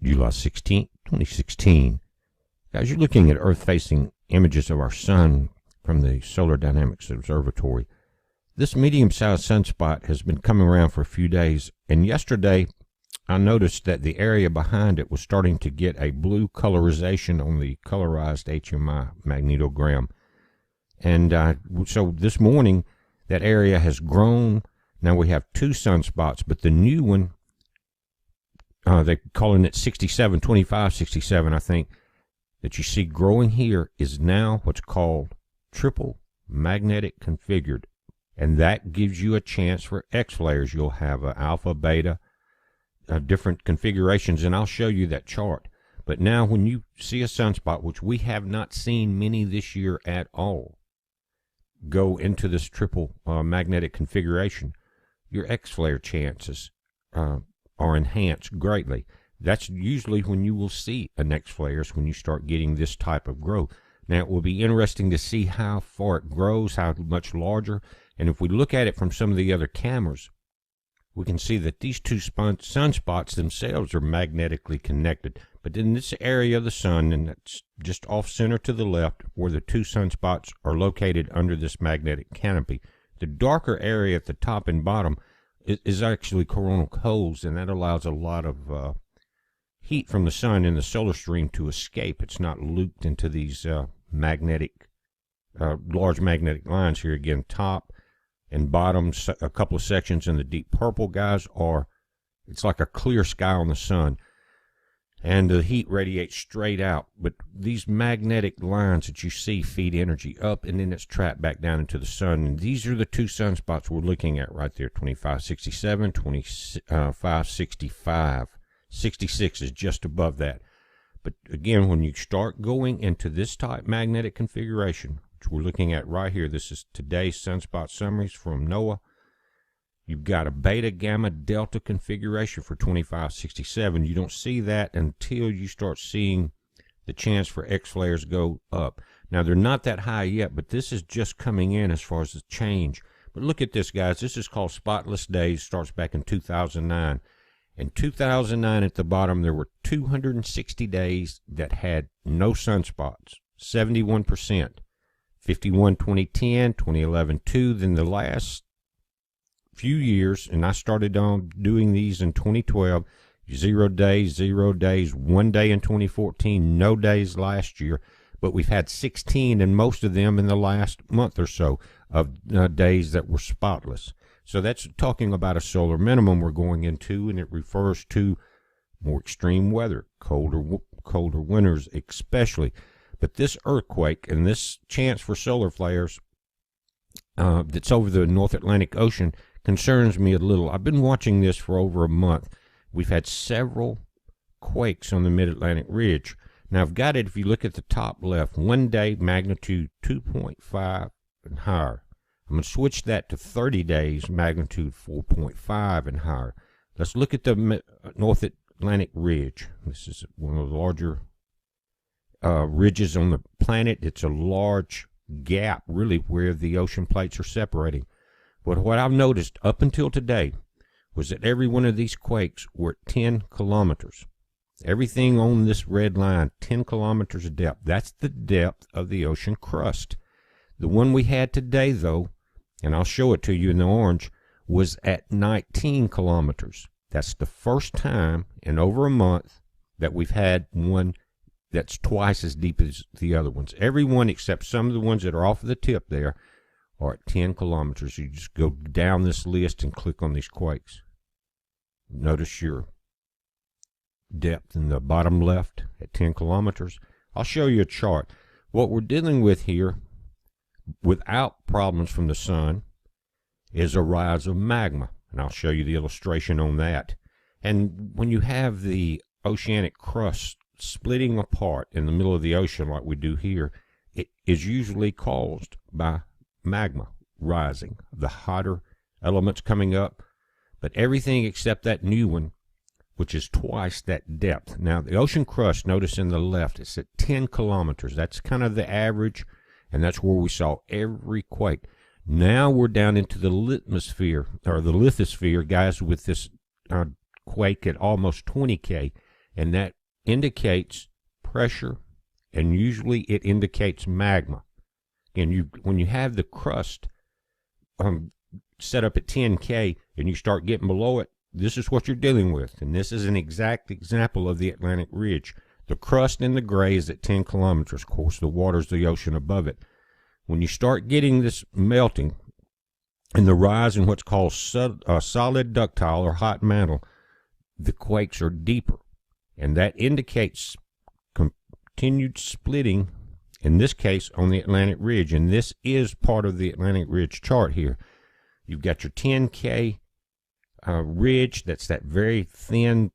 July 16, 2016. Guys, you're looking at Earth-facing images of our sun from the Solar Dynamics Observatory. This medium-sized sunspot has been coming around for a few days, and yesterday I noticed that the area behind it was starting to get a blue colorization on the colorized HMI magnetogram. And so this morning, that area has grown. Now we have two sunspots, but the new one, they're calling it 67, 25, 67, I think, that you see growing here is now what's called triple magnetic configured. And that gives you a chance for X flares. You'll have alpha, beta, different configurations, and I'll show you that chart. But now when you see a sunspot, which we have not seen many this year at all, go into this triple magnetic configuration, your X flare chances are enhanced greatly. That's usually when you will see an X flares, when you start getting this type of growth. Now it will be interesting to see how far it grows, how much larger. And if we look at it from some of the other cameras, we can see that these two sunspots themselves are magnetically connected. But in this area of the sun, and that's just off center to the left, where the two sunspots are located under this magnetic canopy, the darker area at the top and bottom is actually coronal holes, and that allows a lot of heat from the sun in the solar stream to escape. It's not looped into these large magnetic lines here. Again, top and bottom, a couple of sections in the deep purple, guys, it's like a clear sky on the sun, and the heat radiates straight out. But these magnetic lines that you see feed energy up, and then it's trapped back down into the sun. And these are the two sunspots we're looking at right there, 2567, 2565. 66 is just above that. But again, when you start going into this type magnetic configuration, which we're looking at right here, this is today's sunspot summaries from NOAA. You've got a beta, gamma, delta configuration for 2567. You don't see that until you start seeing the chance for X flares go up. Now, they're not that high yet, but this is just coming in as far as the change. But look at this, guys. This is called Spotless Days. Starts back in 2009. In 2009, at the bottom, there were 260 days that had no sunspots, 71%. 51, 2010, 2011, 2. Then the last few years, and I started on doing these in 2012, 0 days, 1 day in 2014, no days last year. But we've had 16, and most of them in the last month or so, of days that were spotless. So that's talking about a solar minimum we're going into, and it refers to more extreme weather, colder winters especially. But this earthquake and this chance for solar flares that's over the North Atlantic Ocean concerns me a little. I've been watching this for over a month. We've had several quakes on the Mid-Atlantic Ridge. Now, I've got it, if you look at the top left, 1 day magnitude 2.5 and higher. I'm going to switch that to 30 days, magnitude 4.5 and higher. Let's look at the North Atlantic Ridge. This is one of the larger ridges on the planet. It's a large gap, really, where the ocean plates are separating. But what I've noticed up until today was that every one of these quakes were at 10 kilometers. Everything on this red line, 10 kilometers of depth. That's the depth of the ocean crust. The one we had today, though, and I'll show it to you in the orange, was at 19 kilometers. That's the first time in over a month that we've had one that's twice as deep as the other ones. Every one except some of the ones that are off of the tip there are at 10 kilometers. You just go down this list and click on these quakes. Notice your depth in the bottom left at 10 kilometers. I'll show you a chart. What we're dealing with here, without problems from the sun, is a rise of magma. And I'll show you the illustration on that. And when you have the oceanic crust splitting apart in the middle of the ocean like we do here, it is usually caused by magma rising, the hotter elements coming up. But everything except that new one, which is twice that depth. Now, the ocean crust, notice in the left, it's at 10 kilometers. That's kind of the average, and that's where we saw every quake. Now we're down into the lithosphere, guys, with this quake at almost 20K, and that indicates pressure, and usually it indicates magma. And when you have the crust set up at 10K and you start getting below it, this is what you're dealing with. And this is an exact example of the Atlantic Ridge. The crust in the gray is at 10 kilometers. Of course, the water's the ocean above it. When you start getting this melting and the rise in what's called solid ductile or hot mantle, the quakes are deeper. And that indicates continued splitting, in this case, on the Atlantic Ridge. And this is part of the Atlantic Ridge chart here. You've got your 10K ridge, that's that very thin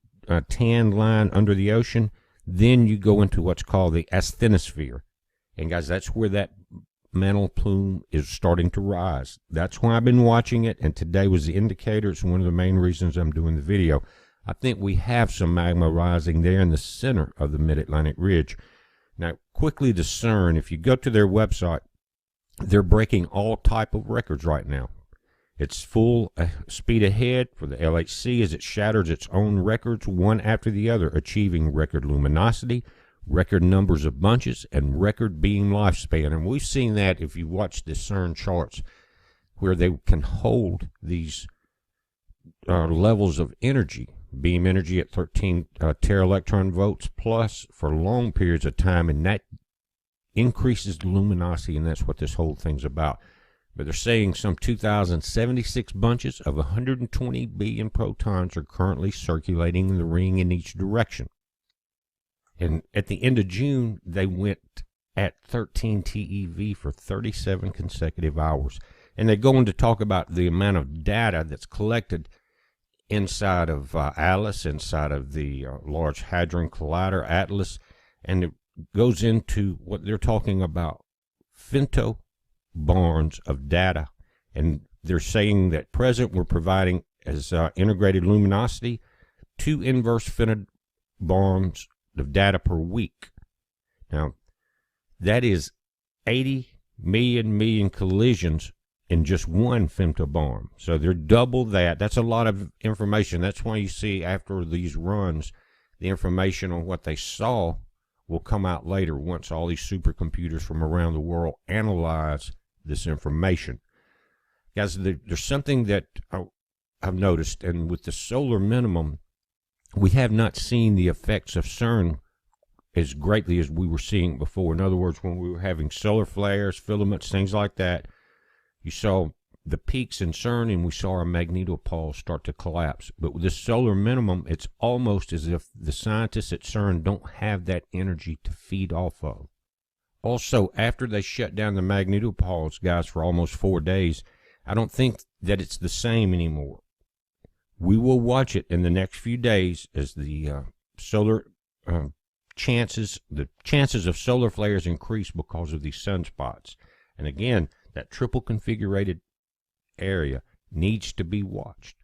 tan line under the ocean. Then you go into what's called the asthenosphere. And guys, that's where that mantle plume is starting to rise. That's why I've been watching it, and today was the indicator. It's one of the main reasons I'm doing the video. I think we have some magma rising there in the center of the Mid-Atlantic Ridge. Now, quickly to CERN, if you go to their website, they're breaking all type of records right now. It's full speed ahead for the LHC as it shatters its own records, one after the other, achieving record luminosity, record numbers of bunches, and record beam lifespan. And we've seen that if you watch the CERN charts, where they can hold these levels of energy, beam energy at 13 tera-electron volts plus for long periods of time, and that increases the luminosity, and that's what this whole thing's about. But they're saying some 2,076 bunches of 120 billion protons are currently circulating in the ring in each direction. And at the end of June, they went at 13 TeV for 37 consecutive hours. And they go on to talk about the amount of data that's collected inside of ATLAS, inside of the Large Hadron Collider, ATLAS, and it goes into what they're talking about, femtobarns of data. And they're saying that present we're providing as integrated luminosity 2 inverse femtobarns of data per week. Now, that is 80 million collisions in just one femtobarn. So they're double that. That's a lot of information. That's why you see after these runs, the information on what they saw will come out later once all these supercomputers from around the world analyze this information. Guys, there's something that I've noticed, and with the solar minimum, we have not seen the effects of CERN as greatly as we were seeing before. In other words, when we were having solar flares, filaments, things like that, you saw the peaks in CERN, and we saw our magnetopoles start to collapse. But with this solar minimum, it's almost as if the scientists at CERN don't have that energy to feed off of. Also, after they shut down the magnetopoles, guys, for almost 4 days, I don't think that it's the same anymore. We will watch it in the next few days as the solar chances of solar flares increase because of these sunspots. And again, that triple configurated area needs to be watched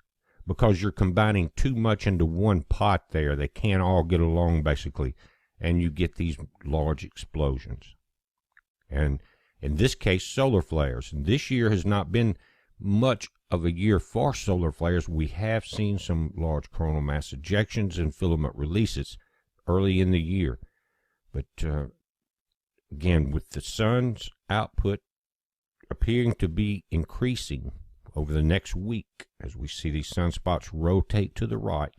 because you're combining too much into one pot there. They can't all get along, basically, and you get these large explosions. And in this case, solar flares. And this year has not been much of a year for solar flares. We have seen some large coronal mass ejections and filament releases early in the year. But again, with the sun's output appearing to be increasing over the next week as we see these sunspots rotate to the right,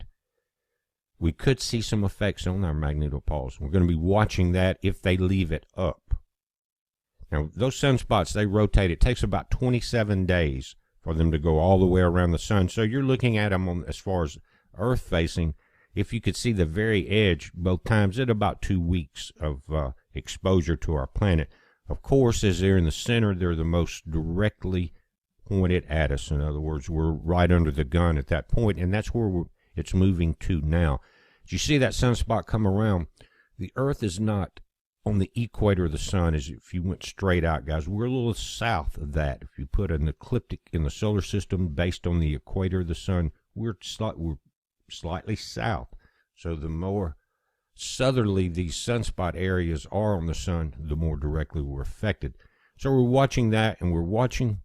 we could see some effects on our magnetopoles. We're going to be watching that if they leave it up. Now, those sunspots, they rotate. It takes about 27 days for them to go all the way around the sun. So you're looking at them on, as far as Earth facing, if you could see the very edge both times, at about 2 weeks of exposure to our planet. Of course, as they're in the center, they're the most directly pointed at us. In other words, we're right under the gun at that point, and that's where it's moving to now. As you see that sunspot come around, the Earth is not on the equator of the sun as if you went straight out, guys. We're a little south of that. If you put an ecliptic in the solar system based on the equator of the sun, we're slightly south. So the more southerly these sunspot areas are on the sun, the more directly we're affected. So we're watching that, and we're watching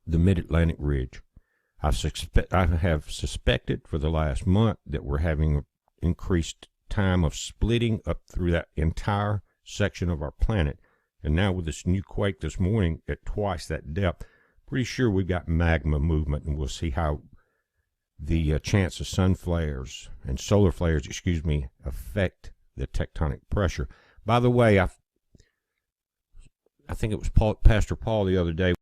the Mid-Atlantic Ridge. I have suspected for the last month that we're having increased time of splitting up through that entire section of our planet. And now with this new quake this morning at twice that depth, pretty sure we've got magma movement, and we'll see how the chance of sun flares and solar flares, affect the tectonic pressure. By the way, I think it was Pastor Paul the other day